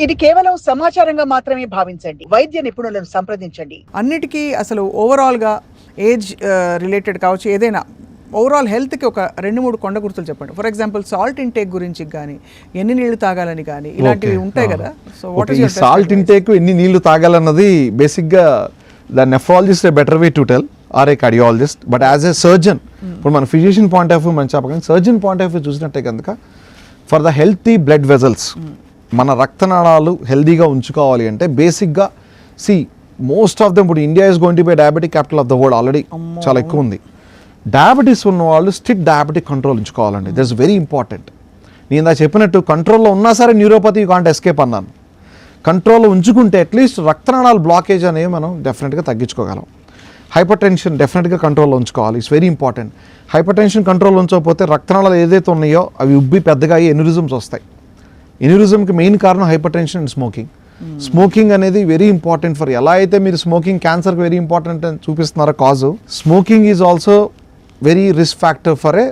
ఇది కేవలం సమాచారంగా మాత్రమే భావించండి. వైద్య నిపుణులను సంప్రదించండి. అన్నిటికీ అసలు ఓవరాల్గా ఏజ్ రిలేటెడ్ కావచ్చు, ఏదైనా ఓవరాల్ హెల్త్కి ఒక 2-3 కొండ గుర్తులు చెప్పండి. ఫర్ ఎగ్జాంపుల్ సాల్ట్ ఇంటేక్ గురించి కానీ, ఎన్ని నీళ్లు తాగాలని కానీ, ఇలాంటివి ఉంటాయి కదా. So what is salt intake, ఎన్ని నీళ్లు తాగాలన్నది బేసిక్గా the nephrologist a better way to tell or a cardiologist. But as a surgeon, ఇప్పుడు మన ఫిజిషియన్ పాయింట్ ఆఫ్ వ్యూ మనం చెప్పగానే సర్జన్ పాయింట్ ఆఫ్ వ్యూ చూసినట్టే కనుక for the healthy blood vessels, మన రక్తనాళాలు హెల్దీగా ఉంచుకోవాలి అంటే బేసిక్గా మోస్ట్ ఆఫ్ దెమ్, ఇప్పుడు India is going to be diabetic capital of the world, already చాలా ఎక్కువ ఉంది. డయాబెటీస్ ఉన్న వాళ్ళు స్ట్రిక్ట్ డయాబెటిక్ కంట్రోల్ ఉంచుకోవాలండి. That's very important. నేను ఇందా చెప్పినట్టు కంట్రోల్లో ఉన్నా సరే న్యూరోపతి కాంట్ ఎస్కేప్ అన్నాను. కంట్రోల్లో ఉంచుకుంటే అట్లీస్ట్ రక్తనాళాల బ్లాకేజ్ అనేవి మనం డెఫినెట్గా తగ్గించుకోగలం. హైపర్ టెన్షన్ డెఫినెట్గా కంట్రోల్లో ఉంచుకోవాలి. It's very important. Hypertension control ఉంచకపోతే రక్తనాళాలు ఏదైతే ఉన్నాయో అవి ఉబ్బి పెద్దగా అయ్యి ఎన్యూరిజమ్స్ వస్తాయి. ఎన్యూరిజంకి మెయిన్ కారణం hypertension and smoking. Smoking అనేది వెరీ ఇంపార్టెంట్ ఫర్, ఎలా అయితే మీరు స్మోకింగ్ క్యాన్సర్కి వెరీ ఇంపార్టెంట్ అని చూపిస్తున్నారో cause, smoking is also very risk factor for ఏ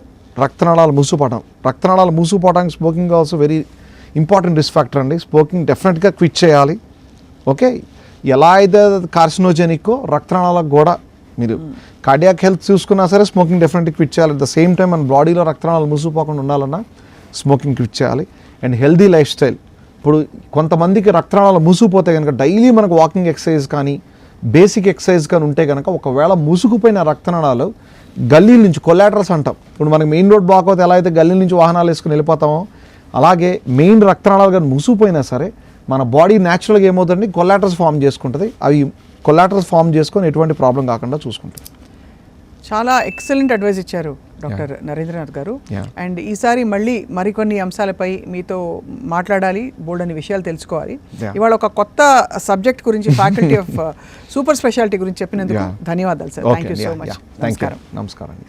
రక్తనాళాలు మూసుకుపోవడం. రక్తనాళాలు మూసుకుపోవడానికి smoking also very important risk factor అండి. స్మోకింగ్ డెఫినెట్గా క్విట్ చేయాలి. ఓకే, ఎలా అయితే కార్సినోజెనిక్కో రక్తనాళాలకు కూడా మీరు కార్డియాక్ హెల్త్ చూసుకున్నా సరే స్మోకింగ్ డెఫినెట్గా క్విట్ చేయాలి. అట్ ద సేమ్ టైం మన బాడీలో రక్తనాళాలు మూసుకుపోకుండా ఉండాలన్నా స్మోకింగ్ క్విట్ చేయాలి. And healthy life style. ఇప్పుడు కొంతమందికి రక్తనాళాలు మూసుకుపోతే కనుక డైలీ మనకు వాకింగ్ ఎక్సర్సైజ్ కానీ బేసిక్ ఎక్సర్సైజ్ కానీ ఉంటే కనుక ఒకవేళ మూసుకుపోయిన రక్తనాళాలు గల్లీల నుంచి, కొలాటరల్స్ అంటాం, ఇప్పుడు మనకి మెయిన్ రోడ్ బ్లాక్ అవుతే ఎలా అయితే గల్లీల నుంచి వాహనాలు వేసుకుని వెళ్ళిపోతామో అలాగే మెయిన్ రక్తనాళాలు కానీ మూసుకుపోయినా సరే మన బాడీ న్యాచురల్గా ఏమవుతుంది, కొలాటరల్స్ ఫామ్ చేసుకుంటుంది. అవి కొలాటరల్స్ ఫామ్ చేసుకొని ఎటువంటి ప్రాబ్లం కాకుండా చూసుకుంటుంది. చాలా ఎక్సలెంట్ అడ్వైస్ ఇచ్చారు డాక్టర్ నరేంద్రనాథ్ గారు. అండ్ ఈసారి మళ్ళీ మరికొన్ని అంశాలపై మీతో మాట్లాడాలి, బోల్డ్ అనే విషయాలు తెలుసుకోవాలి. ఇవాళ ఒక కొత్త సబ్జెక్ట్ గురించి, ఫ్యాకల్టీ ఆఫ్ సూపర్ స్పెషాలిటీ గురించి చెప్పినందుకు ధన్యవాదాలు sir. Thank you so much. నమస్కారం.